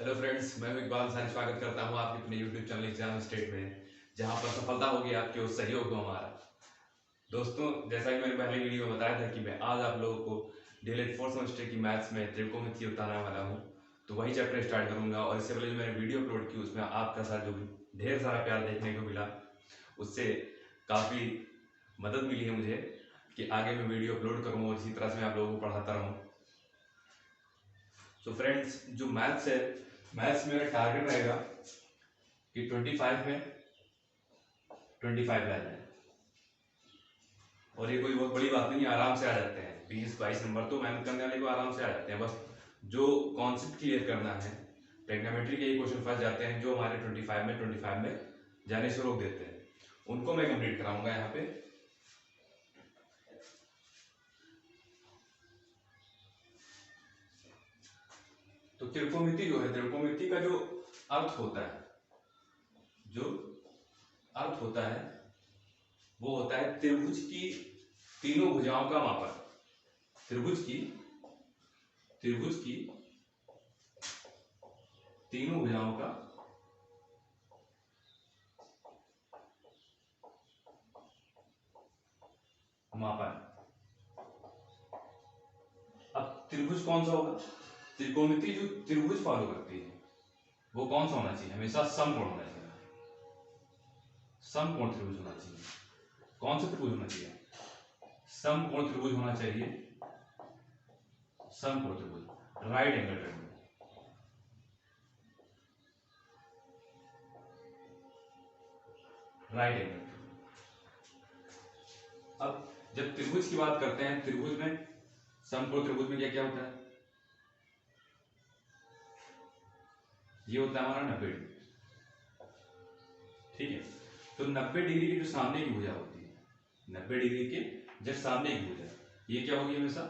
Hello friends, मैं हूं इकबाल सानी। स्वागत करता हूं आपके अपने यूट्यूब चैनल एग्जाम स्टेट में, जहां पर सफलता होगी आपकी और सहयोग हो हमारा। दोस्तों, जैसा कि मैंने पहले वीडियो में बताया था कि मैं आज आप लोगों को डीएलएड फोर्थ सेमेस्टर की मैथ्स में त्रिकोणमिति बताने वाला हूं, तो वही चैप्टर स्टार्ट करूंगा। और इससे पहले जो मैंने वीडियो अपलोड की उसमें आपका साथ जो ढेर सारा प्यार देखने को मिला, उससे काफ़ी मदद मिली है मुझे कि आगे मैं वीडियो अपलोड करूँ और इसी तरह से मैं आप लोगों को पढ़ाता रहूँ। तो फ्रेंड्स, जो मैथ्स है, मैथ्स में मेरा टारगेट रहेगा कि 25 में 25 ला जाए। और ये कोई बहुत बड़ी बात नहीं है, आराम से आ जाते हैं। 20-22 नंबर तो मेहनत करने वाले को आराम से आ जाते हैं। बस जो कॉन्सेप्ट क्लियर करना है, ट्रिग्नोमेट्री के ही क्वेश्चन फंस जाते हैं जो हमारे 25 में जाने से रोक देते हैं, उनको मैं कंप्लीट कराऊंगा यहाँ पे। तो त्रिकोणमिति जो है, त्रिकोणमिति का जो अर्थ होता है, वो होता है त्रिभुज की तीनों भुजाओं का मापन। त्रिभुज की तीनों भुजाओं का मापन। अब त्रिभुज कौन सा होगा? त्रिकोणमिति जो त्रिभुज फॉलो करती है वो कौन सा होना चाहिए? हमेशा समकोण होना चाहिए। समकोण त्रिभुज होना चाहिए। कौन सा त्रिभुज होना चाहिए? समकोण त्रिभुज होना चाहिए। समकोण त्रिभुज, right angle triangle. Right angle. अब जब त्रिभुज की बात करते हैं, त्रिभुज में, समकोण त्रिभुज में क्या क्या होता है? ये होता है हमारा 90 डिग्री। ठीक है, तो 90 डिग्री की जो सामने की भुजा होती है, 90 डिग्री के जब सामने की भुजा, ये क्या होगी? हमेशा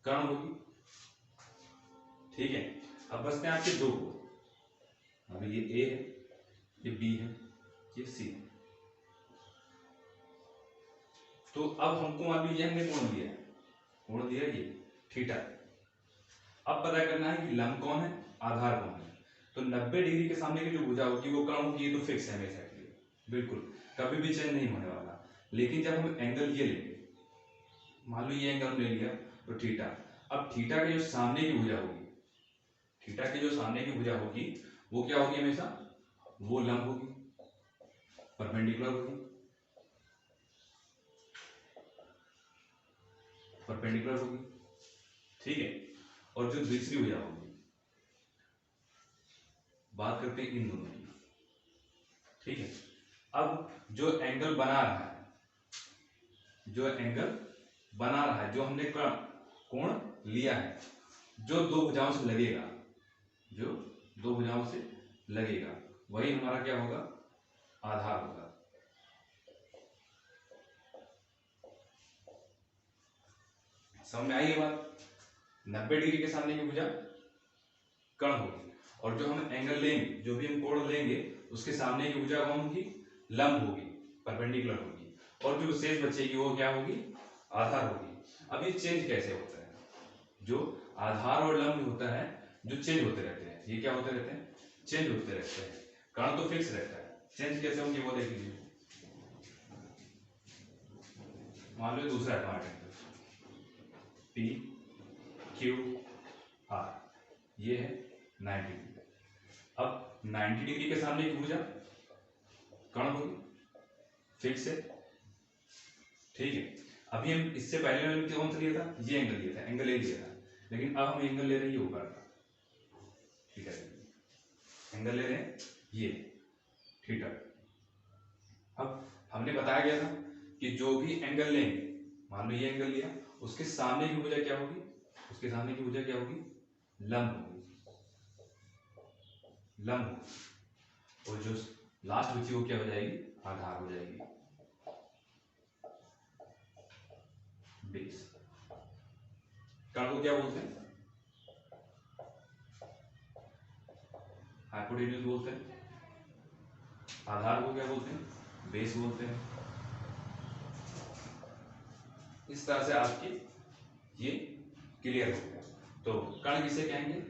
कर्ण होगी। ठीक है, अब बचते हैं आपके दो कोण। अभी ये ए है, ये बी है, ये सी है। तो अब हमको मान लीजिए हमने कोण दिया ये थीटा। अब पता करना है कि लंब कौन है, आधार कौन है। तो 90 डिग्री के सामने की जो भुजा होगी वो कर्ण होगी, ये तो फिक्स है हमेशा के लिए, बिल्कुल कभी भी चेंज नहीं होने वाला। लेकिन जब हम एंगल ये लेंगे, मान लो ये एंगल ले लिया तो थीटा। अब थीटा के जो सामने की भुजा होगी, थीटा के जो सामने की भुजा होगी वो क्या होगी? हमेशा वो लंब होगी, परपेंडिकुलर होगी, परपेंडिकुलर होगी। ठीक है, और जो दूसरी भुजा होगी, बात करते हैं इन दोनों की। ठीक है, अब जो एंगल बना रहा है, जो हमने कोण लिया है, जो दो भुजाओं से लगेगा, वही हमारा क्या होगा? आधार होगा। समझ में आई ये बात? 90 डिग्री के सामने की भुजा कर्ण होगी, और जो हम एंगल लेंगे, जो भी हम कोण लेंगे, उसके सामने की भुजा कौन होगी? लंब होगी, परपेंडिकुलर होगी। और जो शेष बचेगी वो क्या होगी? आधार होगी। अब ये चेंज कैसे होता है? जो आधार और लंब होता है, जो चेंज होते रहते हैं, ये क्या होते रहते हैं? चेंज होते रहते हैं। कर्ण तो फिक्स रहता है, चेंज कैसे होंगे वो देख लीजिए। मान लो दूसरा पार्ट पी क्यू आर, ये है 90 डिग्री। अब 90 डिग्री के सामने की भुजा कर्ण होगी, फिक्स है। ठीक है, अभी हम इससे पहले हमने कौन सा लिया था? ये एंगल लिया था, एंगल ए लिया था। लेकिन अब हम एंगल ले रहे हैं ये ऊपर का, ठीक है, एंगल ले रहे हैं ये थीटा। अब हमने बताया गया था कि जो भी एंगल लेंगे, मान लो ये एंगल लिया, उसके सामने की भुजा क्या होगी? लंब होगी, और जो लास्ट बची वो क्या हो जाएगी? आधार हो जाएगी, बेस। कर्ण को क्या बोलते हैं? हाइपोटेन्यूज बोलते हैं। आधार को क्या बोलते हैं? बेस बोलते हैं। इस तरह से आपकी ये क्लियर हो गया। तो कर्ण किसे कहेंगे?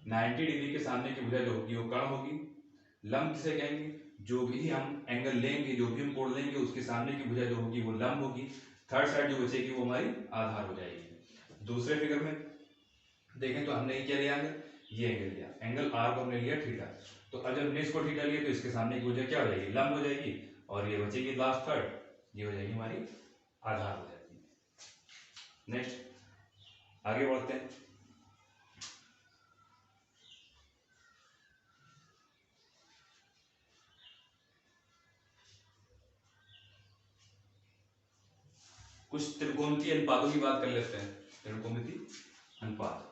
90 डिग्री के सामने की भुजा जो होगी वो कर्ण होगी। लंब किसे कहेंगे, जो भी हम एंगल लेंगे, जो भी हम कोण लेंगे, उसके सामने की भुजा जो होगी वो लंब होगी। थर्ड साइड जो बचेगी वो हमारी आधार हो जाएगी। दूसरे फिगर में देखें तो हमने क्या लिया एंगल, ये एंगल लिया, एंगल आर को हमने लिया थीटा। तो अब जब हमने इसको थीटा लिया तो इसके सामने की भुजा क्या हो जाएगी, लंब हो जाएगी, और ये बचेगी लास्ट थर्ड, ये हो जाएगी हमारी आधार हो जाएगी। नेक्स्ट आगे बढ़ते हैं। कुछ त्रिकोणमितीय अनुपातों की बात कर लेते हैं। त्रिकोणमितीय अनुपात,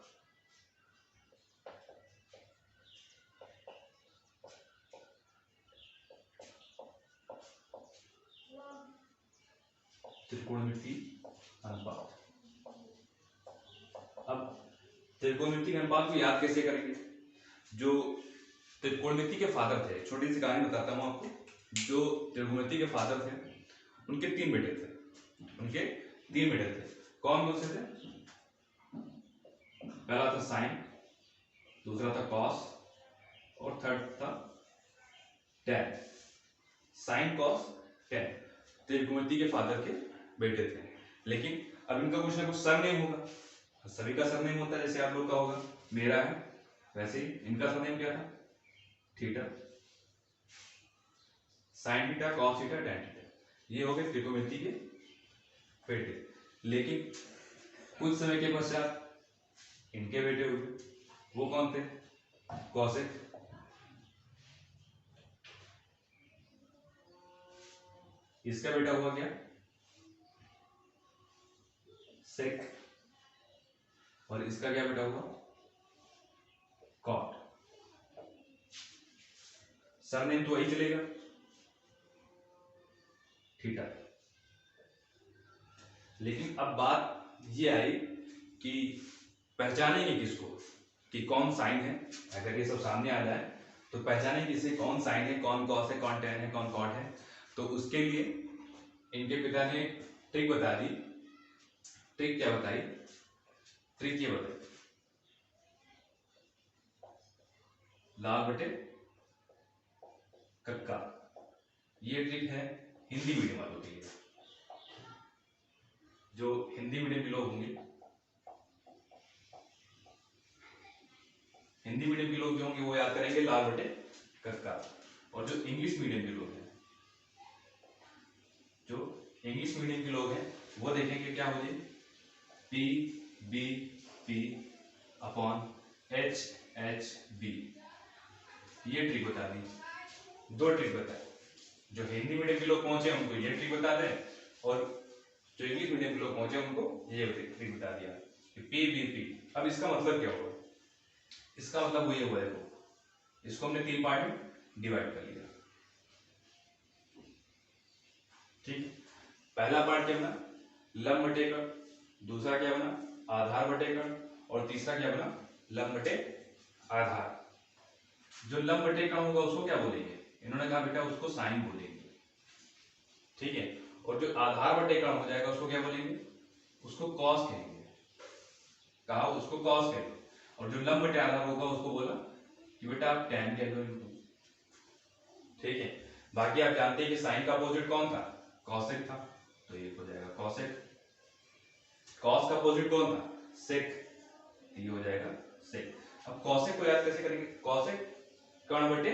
त्रिकोणमितीय अनुपात। अब त्रिकोणमितीय अनुपात को याद कैसे करेंगे, जो त्रिकोणमिति के फादर थे, छोटी सी कहानी बताता हूं आपको। जो त्रिकोणमिति के फादर थे उनके 3 बेटे थे, उनके 3 बेटे थे। कौन कौन से थे, पहला था साइन, दूसरा था कॉस, और थर्ड था टैन। साइन कॉस टैन त्रिकोणमिति के फादर के बेटे थे। लेकिन अब इनका कुछ ना कुछ सरनेम होगा, सभी का सरनेम होता है, जैसे आप लोग का होगा, मेरा है वैसे ही इनका सरनेम क्या था, theta, sine theta, cos theta, tan theta. ये हो गए त्रिकोणमिति के बेटे। लेकिन कुछ समय के पश्चात इनके बेटे हुए, वो कौन थे, कौशिक, इसका बेटा हुआ क्या, सेक, और इसका क्या बेटा हुआ, कॉट। सरनेम तो वही चलेगा, थीटा। लेकिन अब बात ये आई कि पहचानेंगे किसको, कि कौन साइन है। अगर ये सब सामने आ जाए तो पहचाने किसे, कौन साइन है, कौन कॉस है, कौन टैन है, कौन कॉट है। तो उसके लिए इनके पिता ने ट्रिक बता दी। ट्रिक क्या बताई, ट्रिक ये बताई, लाल बटे कक्का। ये ट्रिक है हिंदी मीडियम वालों के लिए। जो हिंदी मीडियम के लोग होंगे, हिंदी मीडियम के लोग जो होंगे वो याद करेंगे लाल बटे कक्का। और जो इंग्लिश मीडियम के लोग हैं, जो इंग्लिश मीडियम के लोग हैं वो देखेंगे क्या हो जाए, P B P upon H H B. ये ट्रिक बता दी, 2 ट्रिक बताए। जो हिंदी मीडियम के लोग पहुंचे उनको ये ट्रिक बता दें, और जो इंग्लिश मीडियम के लोग पहुंचे उनको ये ट्रिक बता दिया कि पी बी पी। अब इसका मतलब क्या होगा, इसका मतलब वो ये हुआ, देखो इसको हमने 3 पार्ट में डिवाइड कर लिया, ठीक। पहला पार्ट क्या बना, लंब बटे कर्ण, दूसरा क्या बना, आधार बटे कर्ण, और तीसरा क्या बना, लंब बटे आधार। जो लंब बटे कर्ण होगा उसको क्या बोलेंगे, इन्होंने कहा बेटा उसको साइन बोलेंगे, ठीक है। और जो आधार बटे कर्ण हो जाएगा उसको क्या बोलेंगे, उसको कॉस कहेंगे, कहा उसको कॉस कहेंगे। और जो लंब बटे आधार होगा उसको बोला कि बेटा आप टैन कह दो इनको, ठीक है। बाकी आप जानते हैं कि साइन का अपोजिट कौन था, कॉसेक था, तो ये हो जाएगा कॉसेक। कॉस का अपोजिट कौन था, सेक, ये हो जाएगा सेक। अब कॉसेक को याद कैसे करेंगे, कॉसेक कर्ण बटे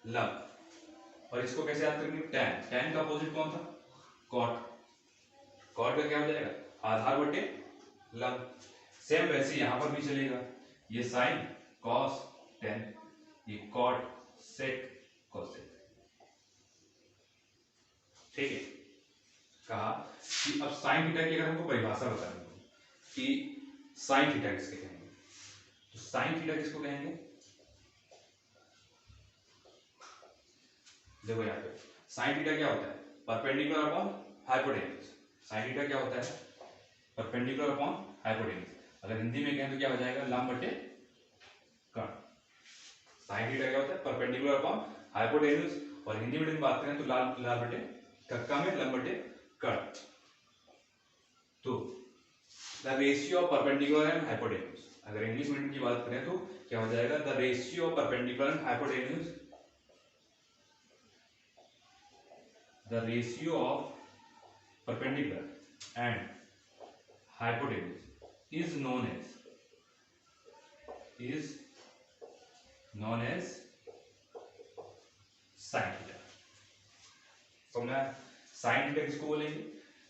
लंब, और इसको कैसे याद करेंगे, टैन। टैन का अपोजिट कौन था, कॉट। कॉट का क्या हो जाएगा, आधार बटे लंब। सेम वैसे यहां पर भी चलेगा, ये साइन कॉस टैन, ये कॉट सेक कॉसेक, ठीक है। कहा कि अब साइन थीटा की अगर हमको परिभाषा बतानी हो कि साइन थीटा किसके कहेंगे, तो साइन थीटा किसको कहेंगे, देखो यहाँ पे साइन थीटा क्या होता है, perpendicular upon hypotenuse. Sine theta क्या होता है, परपेंडिकुलर अपॉन हाइपोटेन्यूज। अगर हिंदी में कहें तो क्या हो जाएगा, लंब बटे कर्ण। साइन थीटा क्या होता है, परपेंडिकुलर अपॉन हाइपोटेन्यूज, और हिंदी में बात करें तो लाल बटे कक्का में लंब बटे कर्ण। तो the ratio of perpendicular and hypotenuse, अगर इंग्लिश मीडियम की बात करें तो क्या हो जाएगा, the ratio of perpendicular and hypotenuse, the ratio of perpendicular and hypotenuse is known as sine theta. समझा? साइन थीटा किसको बोलेंगे,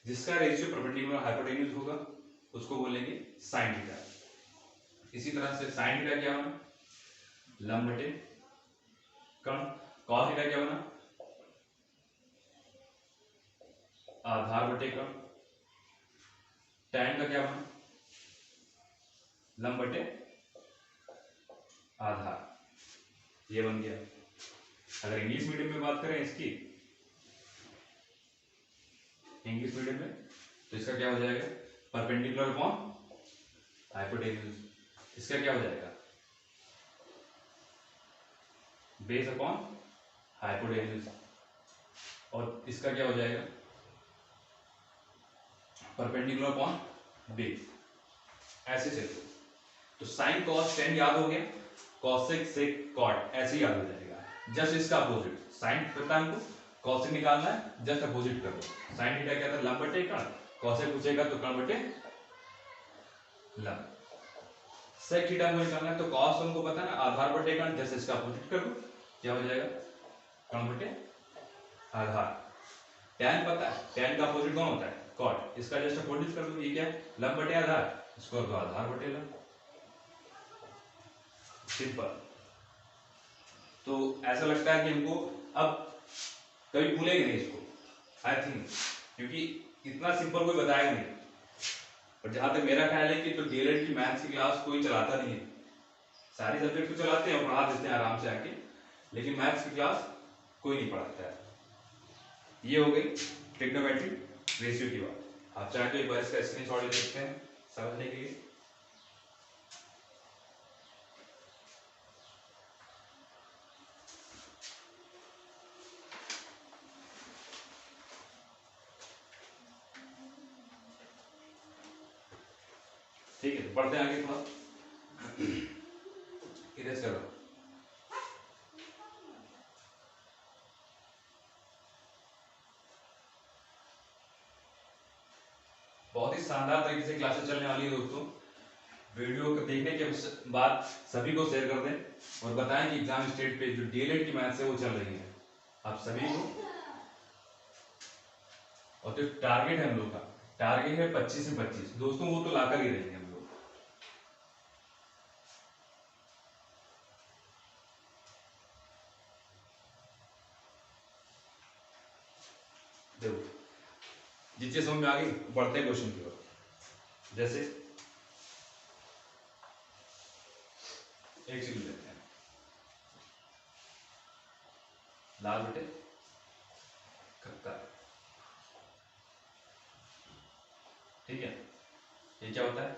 जिसका रेशियो परपेंडिकुलर हाइपोटेन्यूज होगा उसको बोलेंगे साइन थीटा। इसी तरह से साइन थीटा क्या बना, लंब बटे कर्ण। कॉस थीटा क्या बना, आधार बटे कर्ण। टैन का क्या बना, लंब बटे आधार। ये बन गया। अगर इंग्लिश मीडियम में बात करें इसकी, इंग्लिश मीडियम में तो इसका क्या हो जाएगा, परपेंडिकुलर अपॉन हाइपोटेन्यूज। इसका क्या हो जाएगा, बेस अपॉन हाइपोटेन्यूज। और इसका क्या हो जाएगा, परपेंडिकुलर अपॉन बेस। ऐसे चलते तो साइन कॉस टेन याद हो गया, कॉसेक सेक कॉट ऐसे ही याद हो जाएगा। जस्ट इसका अपोजिट, साइन पता है हमको, कॉसेक निकालना है, जस्ट अपोजिट कर दो। साइन थीटा क्या था, लंब बटे कर्ण। कॉसेक पूछेगा तो कर्ण बटे लंब। सेक थीटा को निकालना है तो कॉस हमको पता है ना, आधार बटे कर्ण, जस्ट इसका अपोजिट कर दो, क्या हो जाएगा, कर्ण बटे आधार। टैन पता है, टैन का अपोजिट कौन होता है, कॉट। इसका जस्ट अपोजिट कर दो, ये क्या है, लंब बटे आधार, इसको कर दो आधार बटे लंब। सिंपल। तो ऐसा लगता है कि हमको अब कभी भूलेंगे नहीं इसको, आई थिंक, क्योंकि इतना सिंपल कोई बताया नहीं। और जहां तक मेरा ख्याल है कि तो डीएलएड की मैथ्स की क्लास कोई चलाता नहीं है। सारी सब्जेक्ट तो चलाते हैं और पढ़ा देते हैं आराम से आके, लेकिन मैथ्स की क्लास कोई नहीं पढ़ाता है। ये हो गई ट्रिग्नोमेट्री रेशियो की बात। आप चाहे तो एक बार इसका स्क्रीनशॉट ले सकते हैं समझने के लिए। ठीक है, पढ़ते हैं आगे थोड़ा। इरेज करो। बहुत ही शानदार तरीके से क्लासेस चलने वाली है दोस्तों। वीडियो को देखने के बाद सभी को शेयर कर दें और बताएं कि एग्जाम स्टेट पे जो डीएलएड की मैथ्स है वो चल रही है आप सभी को। और जो टारगेट है हम लोग का, टारगेट है 25 से 25 दोस्तों, वो तो लाकर ही रहेंगे हम लोग। देखो जितने समझ में आ गई बढ़ते हैं क्वेश्चन की ओर। जैसे एक चीज लेते हैं, लाल बटे कक्का। ठीक है, ये क्या होता है,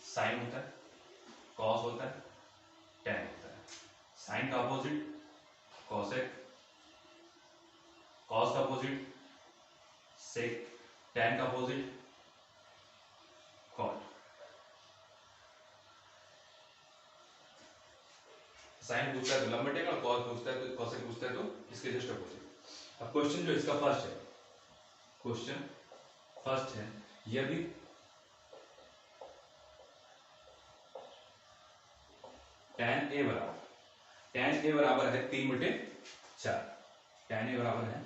साइन होता है, कॉस होता है, टैन होता है। साइन का अपोजिट कॉसेक, कॉस का अपोजिट सेक, टैन का अपोजिट कॉट। साइन पूछता है तो लंब बटेगा, कॉस पूछता है तो कॉसेक पूछता है तो इसके जस्ट अपोजिट। अब क्वेश्चन जो इसका फर्स्ट है, क्वेश्चन फर्स्ट है, यदि tan a बराबर है 3/4, tan a बराबर है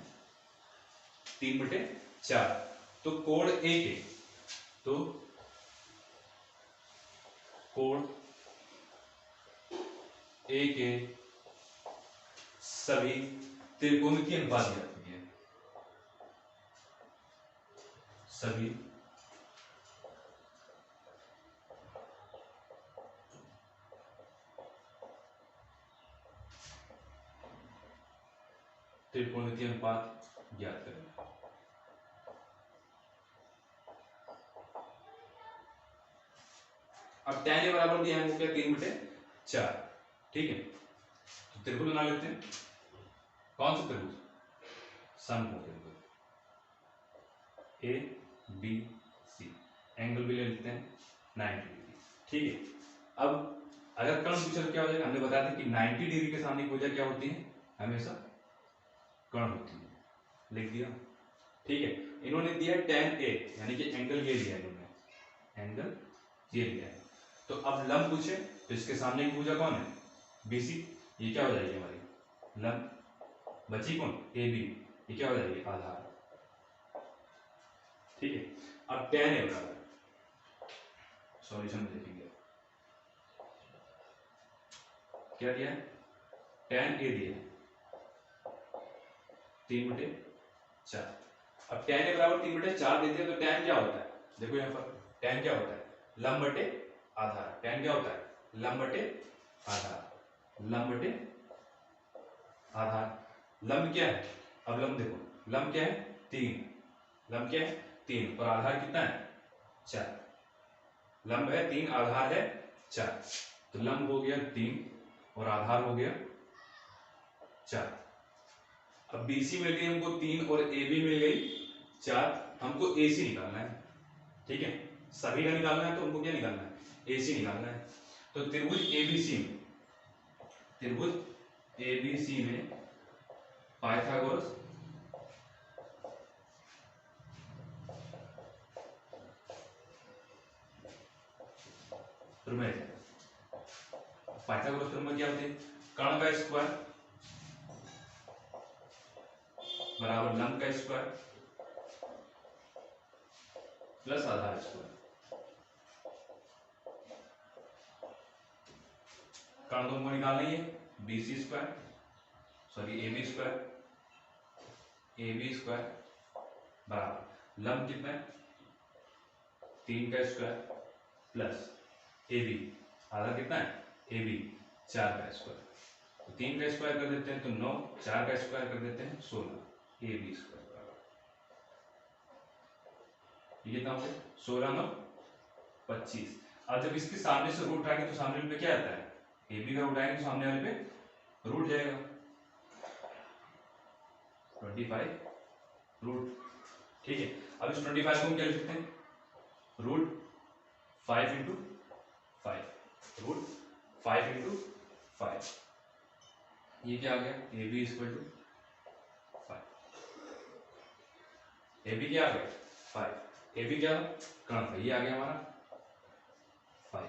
3/4, तो कोण a के, तो कोण a के सभी त्रिकोणमितीय अनुपात ज्ञात कीजिए। सभी त्रिकोणमितीय अनुपात ज्ञात करें। अब tan a बराबर दिया है क्या, 3/4। ठीक है, तो त्रिभुज बना लेते हैं। कौन सा त्रिभुज, समकोण त्रिभुज ए बी सी। एंगल भी ले लेते हैं 90 डिग्री। ठीक है, अब अगर कर्ण पूछे तो क्या हो जाएगा, हमने बताया था कि 90 डिग्री के सामने की भुजा क्या होती है, हमेशा कर्ण होती है, लिख दिया। ठीक है, इन्होंने दिया tan A, यानी कि एंगल ये दिया इन्होंने, एंगल ये दिया है। तो अब लंब पूछे तो इसके सामने की भुजा कौन है, BC, ये क्या हो जाएगी हमारी लंब, बची कौन AB, ये क्या हो जाएगी आधार। ठीक है, अब tan A बराबर सॉल्यूशन में देखेंगे क्या दिया है, tan A दिया है 3/4। अब tan A बराबर 3/4 देते हैं तो tan क्या होता है, देखो यहाँ पर tan क्या होता है, लंब बटे आधार। tan क्या होता है, लंब बटे आधार, लंब बटे आधार। लंब क्या है, अब लंब देखो, लंब क्या है 3, लंब क्या है 3 और आधार कितना है 4, लंब है 3 आधार है 4, तो लंब हो गया 3 और आधार हो गया 4। अब BC मिल गई हमको 3 और AB मिल गई 4, हमको AC निकालना है। ठीक है, सभी का निकालना है तो हमको क्या निकालना है, AC निकालना है। तो त्रिभुज ABC में, त्रिभुज ABC में पाइथागोरस प्रमेय, पाइथागोरस प्रमेय क्या होती है, कर्ण का स्क्वायर बराबर लंब का स्क्वायर प्लस आधार स्क्वायर। कर्ण तुमको निकालना ही है, BC square sorry AB square, AB square बराबर लंब कितना है 3 का स्क्वायर प्लस AB, आधार कितना है AB 4 का स्क्वायर, तो 3 का स्क्वायर कर देते हैं तो 9, 4 का स्क्वायर कर देते हैं 16, AB स्क्वायर बराबर ये कितना हो गया 16 9 25। अब जब इसके सामने से रूट आएंगे तो सामने पे क्या आता है, AB का रूट आएंगे तो सामने वाले पे रूट जाएगा, 25 रूट। ठीक है, अब इस 25 को हम क्या लिख सकते हैं, रूट 5 इंटू 5, रूट 5 इंटू 5, ये क्या आ गया AB इक्वल टू 5, AB क्या आ गया 5, AB क्या कर्ण था, ये आ गया हमारा 5,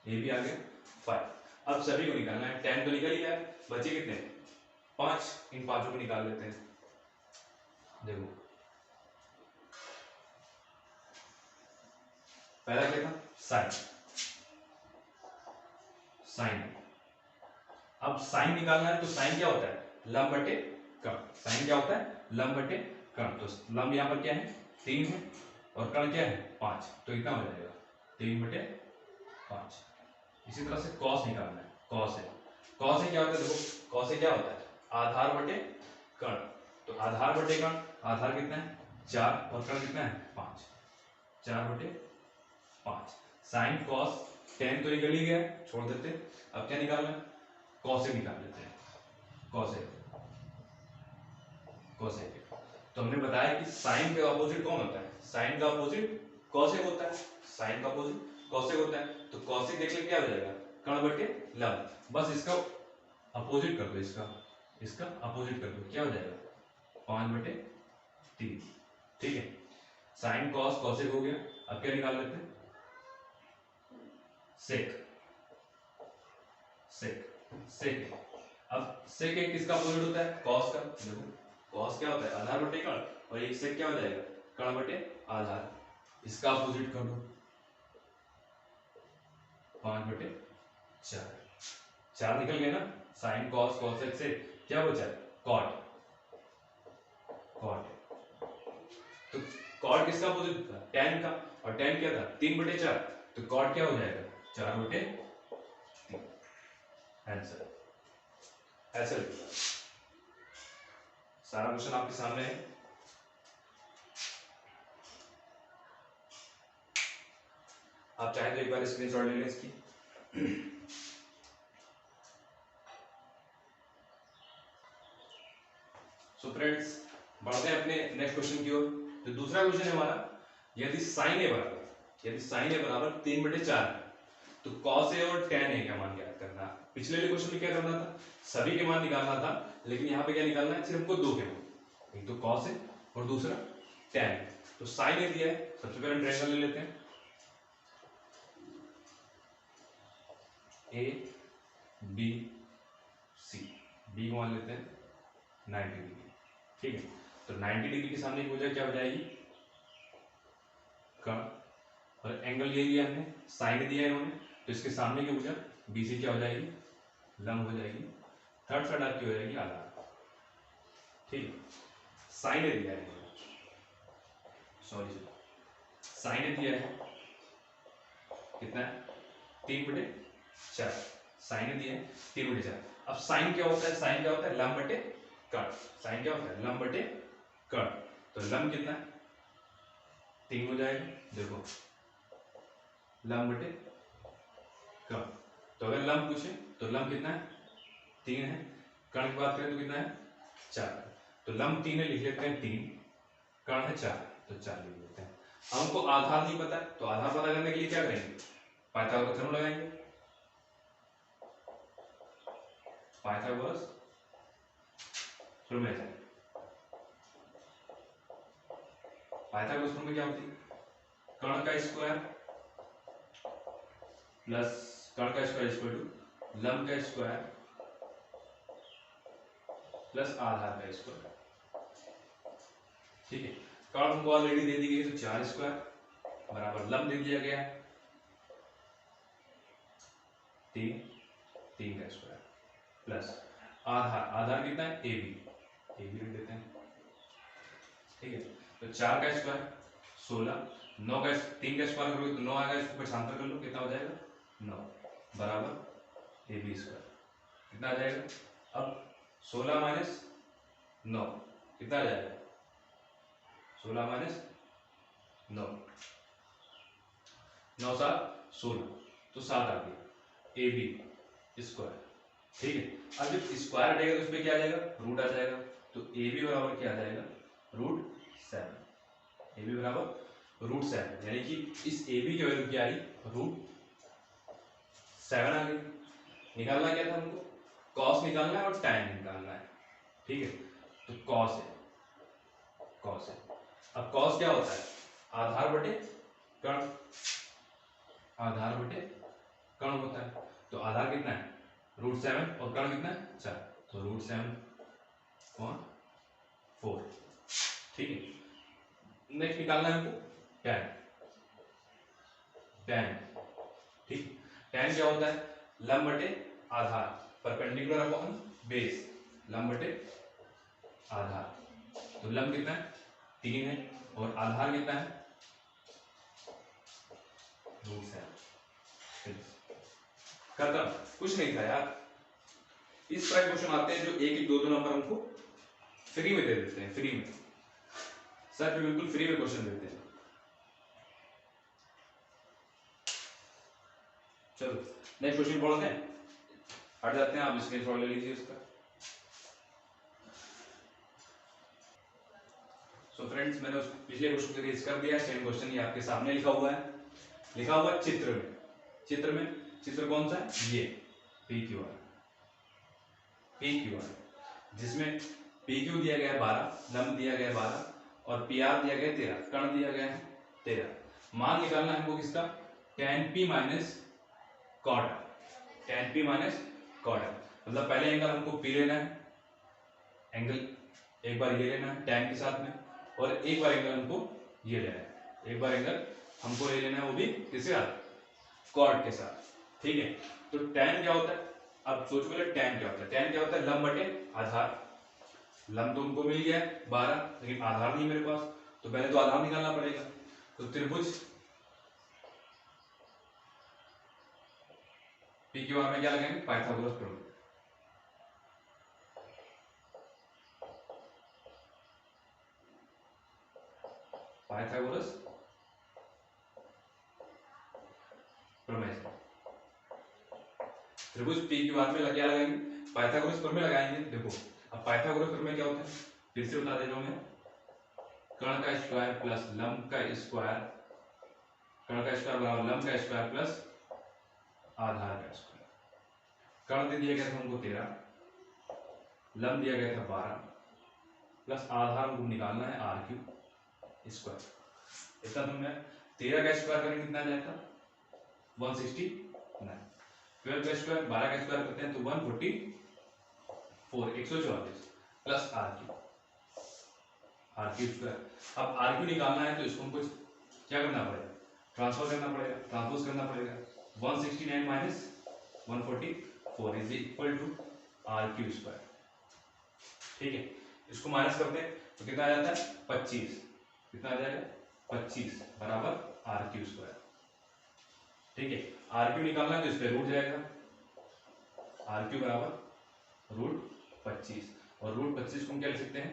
AB आ गया 5। अब सभी को निकालना है, tan तो निकल ही गया, बचे कितने 5, इन पांचों को निकाल लेते हैं। देखो पहला क्या था साइन, साइन, अब साइन निकालना है तो साइन क्या होता है लंब बटे कर्ण, साइन क्या होता है लंब बटे कर्ण, तो लंब यहाँ पर क्या है 3 है और कर्ण क्या है 5, तो कितना हो जाएगा 3/5। इसी तरह से कॉस निकालना है, कॉस है, कॉस है क्या होता है, देखो कॉस है क्या होता है आधार बटे कर्ण, तो आधार बटे कर्ण, आधार कितना है 4 और कर्ण कितना है 5, 4/5। साइन कॉस tan तो निकल ही गया, छोड़ देते, अब क्या निकालना है कॉसेक निकाल लेते हैं, कॉसेक, कॉसेक। तो हमने बताया कि साइन का अपोजिट कौन होता है, साइन का अपोजिट कॉसेक होता है, साइन का अपोजिट कॉसेक होता है, तो कॉसेक देख ले क्या हो जाएगा कर्ण बटे लंब, बस इसका अपोजिट कर दो, इसका अपोजिट कर दो, क्या हो जाएगा 5/3। ठीक है, साइन कॉस कॉसेक हो गया, अब क्या निकाल लेते हैं सेक, सेक, सेक। अब सेक एक किसका अपोजिट होता है कॉस का, देखो कॉस क्या होता है आधार बटे कर्ण, और एक सेक क्या हो जाएगा कर्ण बटे आधार, इसका अपोजिट कर दो 5/4, 4 निकल गए ना, साइन कॉस कॉसेक से क्या बचा कॉट, कॉट, तो कॉट किसका अपोजिट था tan का, और tan क्या था 3/4, तो कॉट क्या हो जाएगा 4/3। आंसर ऐसे लिखा, सारा क्वेश्चन आपके सामने है, आप चाहे तो एक बार स्क्रीनशॉट ले लें इसकी। सो फ्रेंड्स बढ़ते हैं अपने नेक्स्ट क्वेश्चन की ओर। तो दूसरा क्वेश्चन है हमारा, यदि साइन ए बराबर 3/4 है तो cos a और tan a का मान ज्ञात करना। पिछले वाले क्वेश्चन में क्या करना था, सभी के मान निकालना था, लेकिन यहाँ पे क्या निकालना है, सिर्फ हमको दो के मान, एक तो cos a और दूसरा tan a। तो sin a दिया है, सबसे पहले ट्रायंगल ले लेते हैं, a b c, b को मान लेते हैं 90 डिग्री, ठीक है। तो 90 डिग्री के सामने की वजह क्या हो जाएगी, कर्ण, और एंगल ये दिया हमने, साइन दिया है इन्होंने, तो इसके सामने की भुजा BC क्या हो जाएगी, लंब हो जाएगी, थर्ड साइड आपकी हो जाएगी आधार, ठीक है। साइन दिया है, सॉरी साइन दिया है कितना है, 3/4, साइन दिया है 3/4। अब साइन क्या होता है, साइन क्या होता है, लंब बटे कर्ण, साइन क्या होता है, लंब बटे कर्ण। तो लंब कितना है, 3 हो जाएगा, देखो लंब बटे कर्ण। तो अगर लंब पूछे तो लंब कितना है, 3 है, कर्ण की बात करें तो कितना है, 4। तो लंब 3 है, लिख लेते हैं 3, कर्ण है 4, तो 4 लिख लेते हैं। हमको आधार नहीं पता, तो आधार पता करने के लिए क्या करेंगे, पाइथागोरस थ्योरम लगाएंगे, पाइथागोरस थ्योरम। पाइथागोरस थ्योरम में क्या होती है, कर्ण का स्क्वायर प्लस कर्ण का स्क्वायर इक्वल टू लंब का स्क्वायर प्लस आधार का स्क्वायर, ठीक है। कर्ण हमको ऑलरेडी दे दी गई, तो 4 स्क्वायर बराबर लंब दे दिया गया 3 का स्क्वायर प्लस आधार, आधार कितना है, AB लिख देते हैं, ठीक है। तो 4 का स्क्वायर 16, 9 का 3 का स्क्वायर करोगे तो 9 आएगा, इसको पक्षांतर कर लो, कितना हो जाएगा 9 बराबर AB स्क्वायर, कितना आ जाएगा। अब 16 माइनस 9 कितना आ जाएगा, 16 माइनस 9, 9 7 16, तो 7 आ गया, AB स्क्वायर, ठीक है। अब जब स्क्वायर हटेगा तो उसमें क्या आ जाएगा, रूट आ जाएगा, तो AB बराबर क्या आ जाएगा, √7, AB बराबर √7, यानी कि इस AB की वैल्यू क्या आई, √7 आ गई। निकालना क्या था हमको, कॉस निकालना है और tan निकालना है, ठीक है। तो कॉस है, अब कॉस क्या होता है, आधार बटे कर्ण, आधार बटे कर्ण होता है। तो आधार कितना है, √7 और कर्ण कितना है 4, तो √7/4, ठीक है। नेक्स्ट निकालना है हमको tan, ठीक। tan क्या होता है, लंब बटे आधार, परपेंडिकुलर अपॉन बेस, लंब बटे आधार। तो लंब कितना है, 3 है, और आधार कितना है, √7। खत्म, कुछ नहीं था यार। इस तरह क्वेश्चन आते हैं जो 1 2 नंबर हमको फ्री में दे देते हैं, फ्री में, सर बिल्कुल फ्री में क्वेश्चन देते हैं। चलो नेक्स्ट क्वेश्चन पढ़ते हैं, हट जाते हैं, आप स्क्रीनशॉट ले लीजिए उसका। सो फ्रेंड्स, मैंने उस पिछले क्वेश्चन को रेज कर दिया, सेम क्वेश्चन ये आपके सामने लिखा हुआ है, लिखा हुआ चित्र में, चित्र कौन सा है, ये PQR, जिसमें PQ दिया गया है 12, लंब दिया गया है 12, और PR दिया गया है 13, कर्ण दिया गया है 13। मान निकालना है हमको किसका, tan P माइनस cot, मतलब पहले एंगल हमको P लेना है, एंगल एक बार ये लेना है tan के साथ में, और एक बार एंगल हमको ये लेना है, एक बार एंगल हमको ले लेना है, वो भी किसके साथ, कॉर्ड के साथ, ठीक है। तो tan क्या होता है, अब सोच पहले tan क्या होता है, tan क्या होता है, लंब बटे आधार। लंब तो उनको मिल गया है 12, लेकिन आधार नहीं मेरे पास, तो पहले तो आधार निकालना पड़ेगा। तो त्रिभुज PQR में क्या लगाएंगे, पाइथागोरस थ्योरम, प्रमेय। त्रिभुज PQR में क्या लगाएंगे, पाइथागोरस प्रमेय लगाएंगे। देखो अब पाइथागोरस प्रमेय क्या होता है, फिर से बता दे रहा हूं मैं, कर्ण का स्क्वायर प्लस लंब का स्क्वायर, कर्ण का स्क्वायर बराबर लंब का स्क्वायर प्लस आधार का स्क्वायर। कर्ण दे दिया गया था हमको 13, लंब दिया गया था 12 प्लस आधार हमको निकालना है r³ स्क्वायर। इतना तुमने 13 का स्क्वायर करेंगे कितना आ जाएगा 169, 12 का स्क्वायर 12 का स्क्वायर करते हैं तो 144 144 प्लस r³ स्क्वायर। अब r³ निकालना है तो इसको हमको क्या करना पड़ेगा, ट्रांसफर करना पड़ेगा, ट्रांसपोज करना पड़ेगा। 169 minus 144 is equal to r³ square. ठीक है, इसको माइनस करते हैं तो कितना आ जाता है 25, कितना आ जाएगा 25 बराबर r³ स्क्वायर। ठीक है, r³ निकालना है तो इस पे रूट जाएगा, r³ बराबर रूट 25 और रूट 25 को हम क्या लिख सकते हैं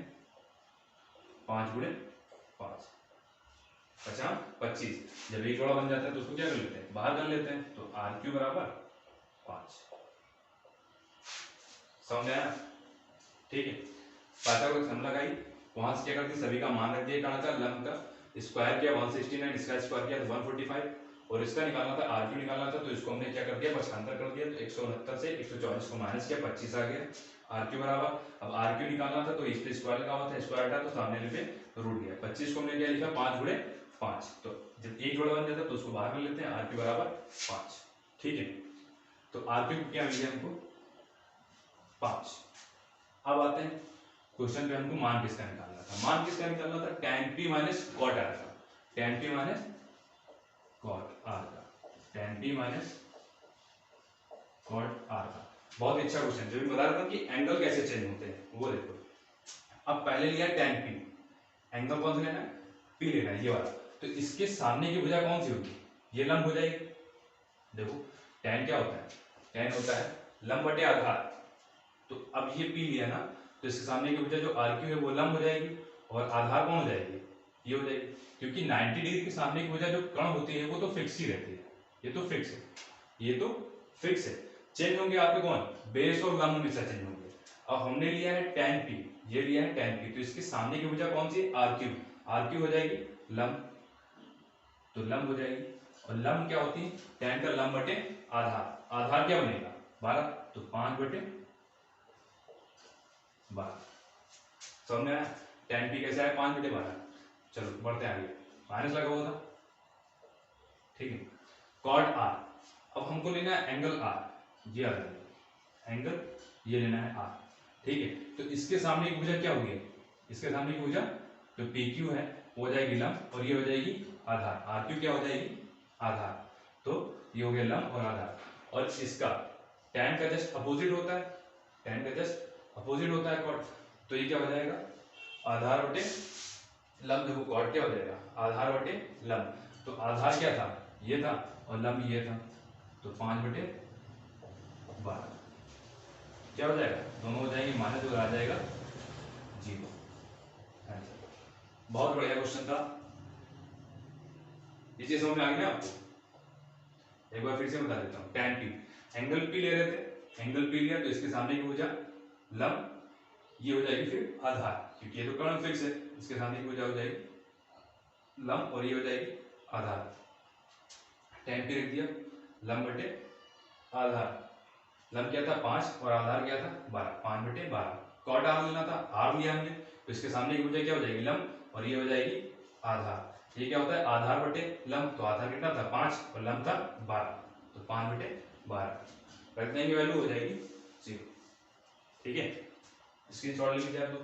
5 गुणे 5 50 25। जब एक जोड़ा बन जाता है तो उसको क्या कर लेते हैं बाहर कर लेते हैं, तो r³ बराबर 5। समझ में आया? ठीक है, पाइथागोरस की फॉर्मूला लगाई, वहां से क्या करती सभी का मान रख दिया, कहाँ का लंब का स्क्वायर किया 169, इसका स्क्वायर किया 145 और इसका निकालना था r³ निकालना था तो इसको हमने क्या कर दिया पक्षांतर कर दिया, तो 169 से 144 को माइनस किया 25 आ गया r³ बराबर। अब r³ निकालना था तो इस पे स्क्वायर लगा हुआ था, स्क्वायर था तो सामने पे रूट दिया, 25 को हमने क्या लिखा 5 गुणे 5। तो जब एक जोड़ा बन जाता है तो उसको बाहर कर लेते हैं, r³ बराबर 5। ठीक है, तो r³ क्या मिल गया हमको 5। अब आते हैं क्वेश्चन पे, हमको मान किसका निकालना था, मान किसका निकालना था tan p minus cot r का, tan p minus cot r का, tan p minus cot r का। बहुत अच्छा क्वेश्चन, जो भी बता रहा था कि एंगल कैसे चेंज होते हैं वो देखो। अब पहले लिया tan p, एंगल कौन सा लेना है p लेना है ये वाला, तो इसके सामने की भुजा कौन सी होगी ये लंब हो जाएगी। देखो tan क्या होता है, tan होता है लंब बटे आधार, तो अब ये p लिया ना तो इसके सामने की भुजा जो r³ है वो लंब हो जाएगी और आधार कौन हो जाएगी ये हो जाएगी, क्योंकि 90 डिग्री के सामने की भुजा जो कर्ण होती है वो तो फिक्स ही रहती है, ये तो फिक्स है, ये तो फिक्स है। चेंज होंगे आपके कौन बेस और लंब हमेशा चेंज होंगे। अब हमने लिया है tan p, ये लिया है tan p, तो इसके सामने की भुजा कौन सी r³ r³ हो जाएगी लंब, तो लंब हो जाएगी और लंब क्या होती है tan का लंब बटे आधार, आधार क्या बनेगा 12, तो 5 बटे 12। समझ में आया tan p कैसे आया 5 बटे 12। चलो बढ़ते हैं आगे, माइनस लगा हुआ था। ठीक है, cot r, अब हमको लेना है एंगल r, ये आ जाएगा एंगल, ये लेना है r। ठीक है, तो इसके सामने की भुजा क्या होगी, इसके सामने की भुजा जो PQ है वो हो जाएगी लंब और ये हो जाएगी आधार, r³ क्या हो जाएगी आधार, तो ये हो गया लंब और आधार। और इसका tan का जस्ट अपोजिट होता है, tan का जस्ट अपोजिट होता है cot, तो ये क्या हो जाएगा आधार बटे लंब। देखो cot क्या हो जाएगा आधार बटे लंब, तो आधार क्या था ये था और लंब ये था, तो 5 बटे 12 क्या हो जाएगा दोनों हो जाएंगे माइनस, आ जाएगा 0। बहुत बढ़िया क्वेश्चन था, ये चीज समझ में आ गई ना आपको। एक बार फिर से बता देता हूँ, tan p एंगल p ले रहे थे, एंगल p लिया तो इसके सामने की भुजा लंब, ये हो जाएगी फिर आधार, क्योंकि ये तो कर्ण फिक्स है, इसके सामने की भुजा हो जाएगी लंब और ये हो जाएगी आधार। tan p रख दिया लंब बटे आधार, लंब क्या था 5 और आधार क्या था 12, 5 बटे 12। cot r लेना था, r लिया हमने तो इसके सामने की भुजा क्या हो जाएगी लंब और ये हो जाएगी आधार। ये क्या होता है आधार बटे लंब, तो आधार कितना था 5 और लंब था 12, तो 5 बटे 12 रख देंगे, वैल्यू हो जाएगी 0। ठीक है, स्क्रीनशॉट ले लीजिए आप लोग।